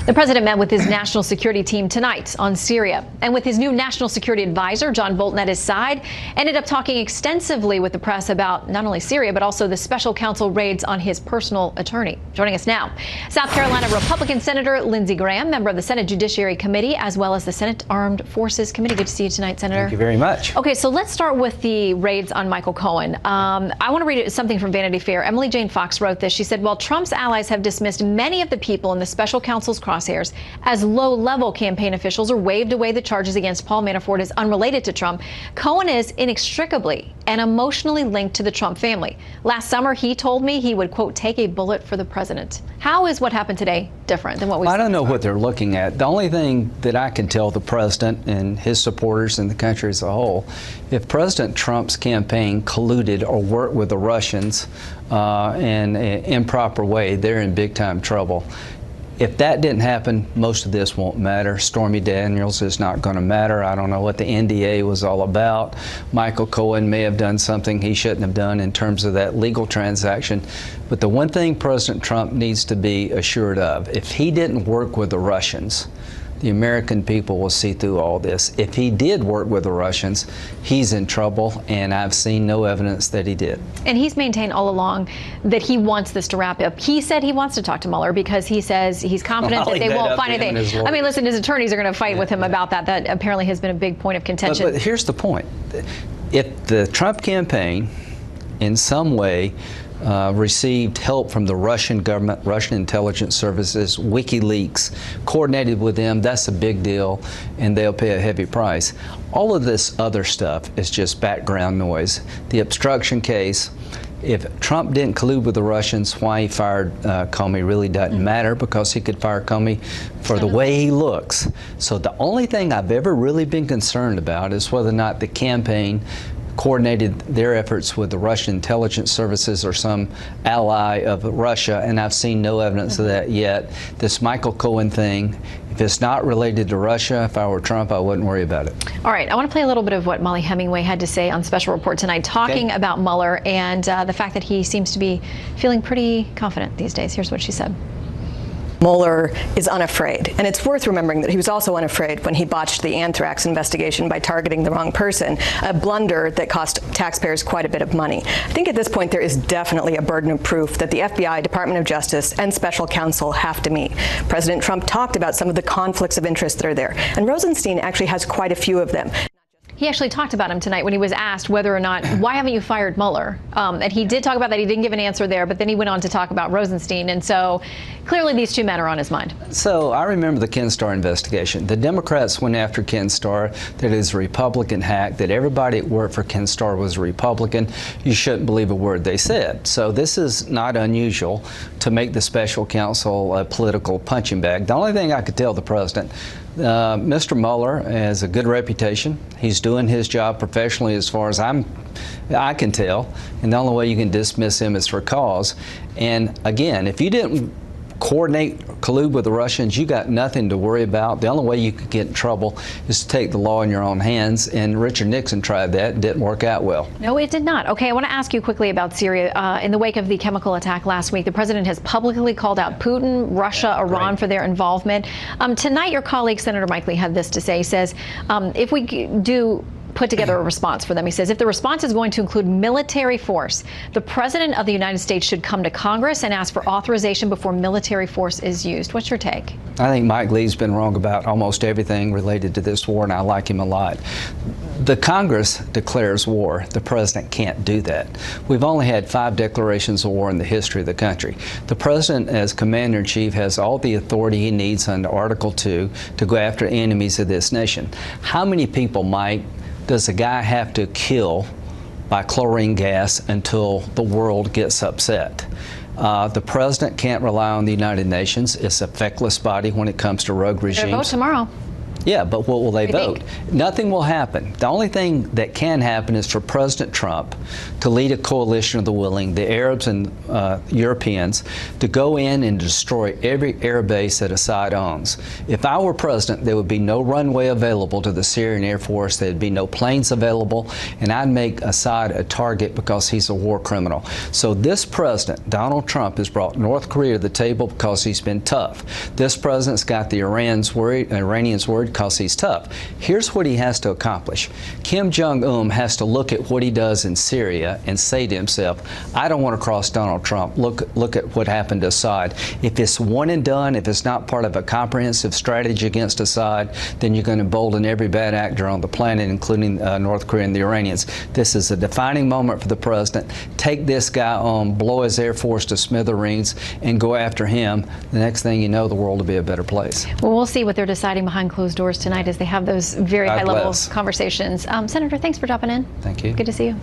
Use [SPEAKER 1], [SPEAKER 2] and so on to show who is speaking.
[SPEAKER 1] The president met with his national security team tonight on Syria, and with his new national security advisor, John Bolton, at his side, ended up talking extensively with the press about not only Syria, but also the special counsel raids on his personal attorney. Joining us now, South Carolina Republican Senator Lindsey Graham, member of the Senate Judiciary Committee, as well as the Senate Armed Forces Committee. Good to see you tonight, Senator.
[SPEAKER 2] Thank you very much.
[SPEAKER 1] Okay, so let's start with the raids on Michael Cohen. I want to read something from Vanity Fair. Emily Jane Fox wrote this. She said, while Trump's allies have dismissed many of the people in the special counsel's crosshairs as low-level campaign officials or waved away the charges against Paul Manafort as unrelated to Trump, Cohen is inextricably and emotionally linked to the Trump family. Last summer, he told me he would, quote, take a bullet for the president. How is what happened today different than what we saw?
[SPEAKER 2] I don't know what they're looking at. The only thing that I can tell the president and his supporters and the country as a whole, if President Trump's campaign colluded or worked with the Russians in an improper way, they're in big-time trouble. If that didn't happen, most of this won't matter. Stormy Daniels is not going to matter. I don't know what the NDA was all about. Michael Cohen may have done something he shouldn't have done in terms of that legal transaction. But the one thing President Trump needs to be assured of, if he didn't work with the Russians, the American people will see through all this. If he did work with the Russians, he's in trouble, and I've seen no evidence that he did.
[SPEAKER 1] And he's maintained all along that he wants this to wrap up. He said he wants to talk to Mueller because he says he's confident that they won't find anything. I mean, listen, his attorneys are going to fight with him about that. That apparently has been a big point of contention.
[SPEAKER 2] But here's the point. If the Trump campaign in some way received help from the Russian government, Russian intelligence services, WikiLeaks, coordinated with them, that's a big deal, and they'll pay a heavy price. All of this other stuff is just background noise. The obstruction case, if Trump didn't collude with the Russians, why he fired Comey really doesn't matter, because he could fire Comey for the way he looks. So the only thing I've ever really been concerned about is whether or not the campaign coordinated their efforts with the Russian intelligence services or some ally of Russia, and I've seen no evidence of that yet. This Michael Cohen thing, if it's not related to Russia, if I were Trump, I wouldn't worry about it.
[SPEAKER 1] All right, I want to play a little bit of what Molly Hemingway had to say on Special Report tonight, talking about Mueller and the fact that he seems to be feeling pretty confident these days. Here's what she said.
[SPEAKER 3] Mueller is unafraid. And it's worth remembering that he was also unafraid when he botched the anthrax investigation by targeting the wrong person, a blunder that cost taxpayers quite a bit of money. I think at this point there is definitely a burden of proof that the FBI, Department of Justice, and special counsel have to meet. President Trump talked about some of the conflicts of interest that are there, and Rosenstein actually has quite a few of them.
[SPEAKER 1] He actually talked about him tonight when he was asked whether or not, why haven't you fired Mueller? And he did talk about that. He didn't give an answer there, but then he went on to talk about Rosenstein. And so clearly these two men are on his mind.
[SPEAKER 2] So I remember the Ken Starr investigation. The Democrats went after Ken Starr, that is a Republican hack, that everybody that worked for Ken Starr was a Republican. You shouldn't believe a word they said. So this is not unusual to make the special counsel a political punching bag. The only thing I could tell the president, Mr. Mueller has a good reputation. He's doing his job professionally as far as I can tell, and the only way you can dismiss him is for cause. And again, if you didn't collude with the Russians, you got nothing to worry about. The only way you could get in trouble is to take the law in your own hands, and Richard Nixon tried that. It didn't work out well.
[SPEAKER 1] No, it did not. Okay, I want to ask you quickly about Syria. In the wake of the chemical attack last week, the president has publicly called out Putin, Russia, Iran for their involvement. Tonight, your colleague, Senator Mike Lee, had this to say. He says, if we do put together a response for them. He says, if the response is going to include military force, the President of the United States should come to Congress and ask for authorization before military force is used. What's your take?
[SPEAKER 2] I think Mike Lee's been wrong about almost everything related to this war, and I like him a lot. The Congress declares war. The President can't do that. We've only had 5 declarations of war in the history of the country. The President, as Commander-in-Chief, has all the authority he needs under Article 2 to go after enemies of this nation. How many people, Mike, does a guy have to kill by chlorine gas until the world gets upset? The president can't rely on the United Nations. It's a feckless body when it comes to rogue regimes.
[SPEAKER 1] Vote tomorrow.
[SPEAKER 2] Yeah, but what will they vote?
[SPEAKER 1] think?
[SPEAKER 2] Nothing will happen. The only thing that can happen is for President Trump to lead a coalition of the willing, the Arabs and Europeans, to go in and destroy every air base that Assad owns. If I were president, there would be no runway available to the Syrian Air Force. There'd be no planes available, and I'd make Assad a target because he's a war criminal. So this president, Donald Trump, has brought North Korea to the table because he's been tough. This president's got the Iranians worried because he's tough. Here's what he has to accomplish. Kim Jong-un has to look at what he does in Syria and say to himself, I don't want to cross Donald Trump. Look at what happened to Assad. If it's one and done, if it's not part of a comprehensive strategy against Assad, then you're going to embolden every bad actor on the planet, including North Korea and the Iranians. This is a defining moment for the president. Take this guy on, blow his Air Force to smithereens, and go after him. The next thing you know, the world will be a better place.
[SPEAKER 1] Well, we'll see what they're deciding behind closed doors tonight as they have those very high-level conversations. Senator, thanks for dropping in.
[SPEAKER 2] Thank you.
[SPEAKER 1] Good to see you.